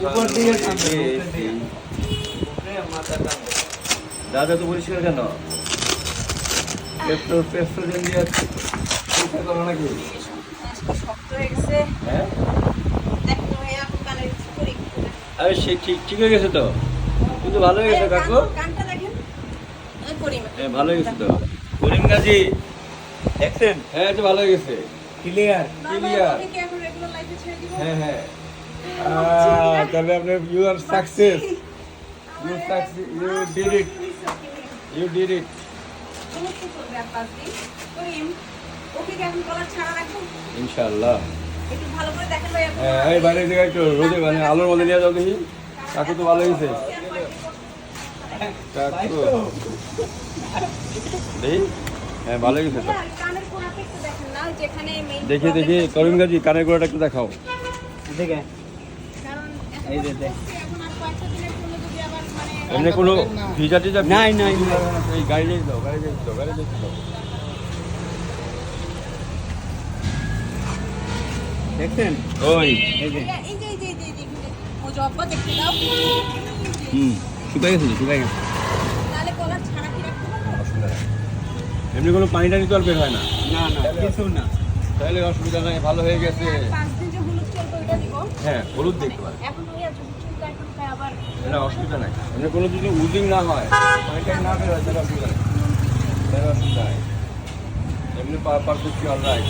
উপর দিকে টানবে, এই, উপরের দিকে। এই। উপরে মাথা টানবে। দাদা তো পরিষ্কার কেন পেট্রোজেন দিয়ে পরীক্ষা করো নাকি শক্ত হয়ে গেছে। হ্যাঁ দেখো তো ভাইয়া, কানের কিছু করি। আরে সে ঠিক ঠিক হয়ে গেছে তো কিন্তু ভালো হয়ে গেছে কাকু কানটা দেখেন। এই করি না। হ্যাঁ ভালো হয়ে গেছে তো করিম গাজী দেখছেন? হ্যাঁ এটা ভালো হয়ে গেছে ক্লিয়ার। না, clear. আমি কি এখন রেগুলার লাইফে ছেড়ে দিব? হ্যাঁ হ্যাঁ তাহলে আপনি you are success you success you did it you did it কোনো কিছু চলবে আর 5 দিন। করিম, ওকে কি এখন কলার ছাড়া রাখবো? ইনশাআল্লাহ একটু ভালো করে দেখেন ভাইয়া। হ্যাঁ এই বাইরে জায়গায় একটু রোদে মানে আলোর মধ্যে নিয়ে যাও দেখি কাকু তো ভালো হয়েছে কাকু দেখি হ্যাঁ ভালো হয়েছে তো কানের কোণাটা একটু দেখেন না, যেখানে মেইন দেখি দেখি করিম গাজী কানের গোড়াটা একটু দেখাও দেখে কারণ এই যে দেখ। এখন আর কয়েকটা দিনের জন্য যদি আবার মানে এমনি কোনো ভিজা টিজা নাই, নাই, এই গাড়ি দিয়ে দাও গাড়ি দিয়ে দাও গাড়ি দিয়ে দাও দেখছেন? ওই এই যে এই যে এই যে এই যে দেখুন, ও জব্বা দেখতে দাও। শুকাই গেছে শুকাই গেছে তাহলে কলার ছাড়া কি রাখতে পারবো? অসুবিধা নেই এমনি কোনো পানি টানি তো আর বের হয় না না না কিছু না। তাহলে অসুবিধা নাই ভালো হয়ে গেছে 5 দিন যে হলুদ চলবে ওইটা দিব। হ্যাঁ হলুদ দেখতে পারে এখন ভাইয়া যদি চুলটা এখন খায় আবার এটা অসুবিধা নাই এমনি কোনো যদি উজিং না হয় পানি টানি না বের হয় তাহলে অসুবিধা নেই তাহলে অসুবিধা নেই এমনি পারফেক্টলি অল রাইট